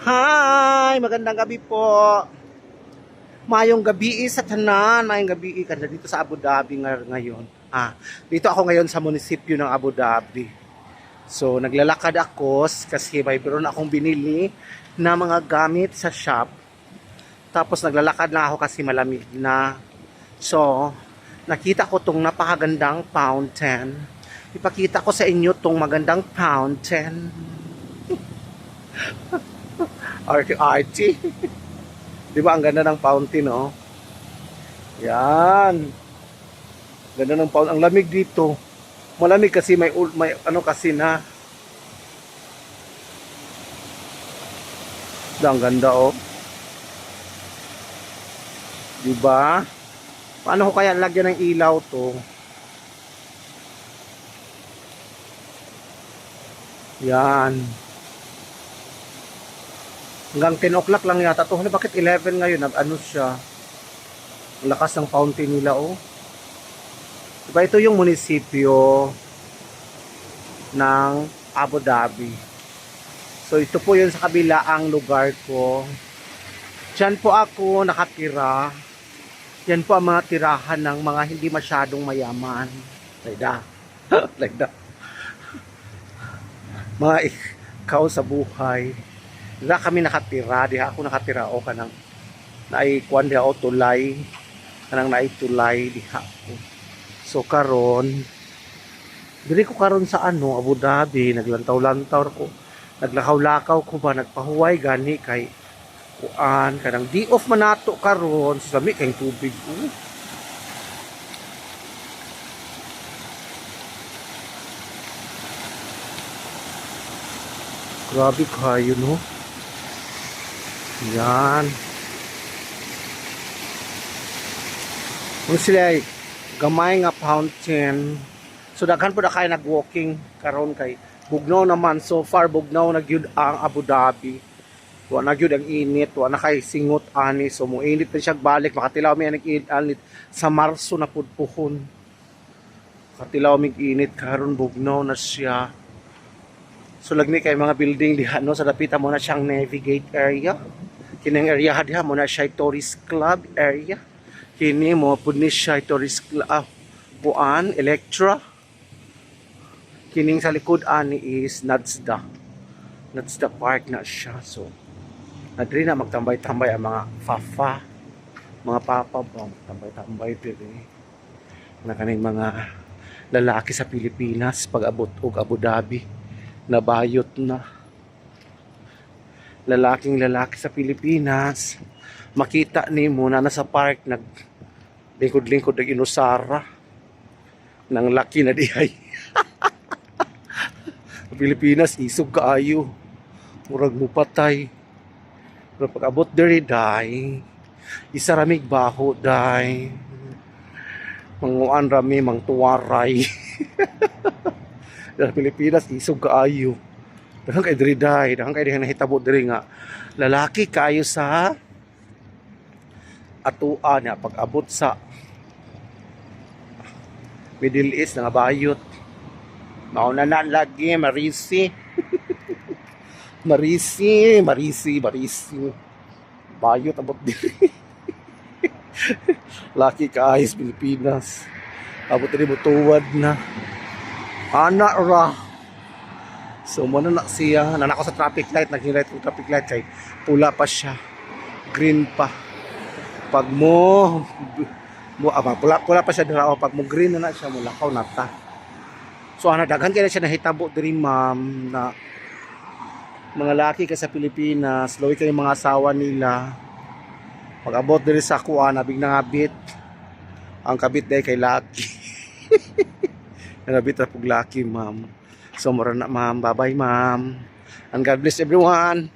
Hi! Magandang gabi po. Mayong gabi sa tanan. Mayong gabi ka na dito sa Abu Dhabi ngayon. Dito ako ngayon sa munisipyo ng Abu Dhabi. So, naglalakad ako kasi may meron akong binili na mga gamit sa shop. Tapos naglalakad na ako kasi malamig na. So, nakita ko tong napakagandang fountain. Ipakita ko sa inyo tong magandang fountain. Arte-arte. Di ba ang ganda ng fountain, oh? Yan. Ganda ng fountain. Ang lamig dito. Malamig kasi may ano kasi na. Ang ganda, oh. Di ba? Paano ko kaya lagyan ng ilaw to? Yan. Hanggang 10 o'clock lang yata to. Bakit 11 ngayon? Nag-ano siya? Ang lakas ng fountain nila, oh. Diba ito yung munisipyo ng Abu Dhabi. So ito po yun sa kabila ang lugar ko. Diyan po ako nakatira. Yan po ang mga tirahan ng mga hindi masyadong mayaman. Like that. Like that. Mga ikaw sa buhay. Diba kami nakatira, diha ako nakatira o kanang naikuan diha o tulay, kanang naitulay diha ako. So karon, diri ko karon sa ano, Abu Dhabi, naglantaw-lantaw ko, naglakaw-lakaw ko ba, nagpahuway gani kay kuan, kanang di off man nato karon, sa lami kay tubig ko. Grabe kayo, no? Yan. Kung sila ay gamay nga fountain. So daghan po na kayo nag-walking karon kay bugnaw naman. So far bugnaw na gyud ang Abu Dhabi. Wa na gyud ang init, wa na kay singot ani. So mo init na siya balik, makatilaw mi ang init sa Marso na pudpuhon. Makatilaw mi init karon bugnaw na siya. So lagni kay mga building diha no, sa dapita mo na siyang navigate area. Kining area diha mo na siya tourist club area. Kini mo pud ni siya tourist club buan Electra. Kining sa likod ani is Nazda. Nazda Park na siya. So nadiri na magtambay-tambay ang mga fafa, mga papa ba tambay-tambay diri. Na kaning mga lalaki sa Pilipinas pag abot og Abu Dhabi. Nabayot na. Lalaking lalaki sa Pilipinas. Makita ni mo na nasa park nag lingkod-lingkod ng inusara ng laki na dihay. Pilipinas isog kaayo. Murag mo patay. Pero pag abot diri day, isa ramig baho day. Manguan rami mang tuwaray. Sa Pilipinas isog kaayo. Daghang kay diri day, daghang kay diha nahitabo diri nga lalaki kaayo sa atuan niya pag abot sa Middle East nga bayot. Mauna na lagi Marisi. Marisi. Bayot abot diri. Laki kaayo sa Pilipinas. Abot diri mutuwad na. Ana ra. So muna na siya, nanako sa traffic light, nag-light ng traffic light kay pula pa siya. Green pa. Pag pula pa siya dira, pag mo green na siya, mulakaw na ta. So ana daghan kay siya nahitabo diri ma'am na mga laki ka sa Pilipinas, loy kay mga asawa nila. Pag abot diri sa kuan, abig nangabit. Ang kabit day kay laki. Nangabit ra pug laki ma'am. So mura na ma'am, bye bye ma'am. And God bless everyone.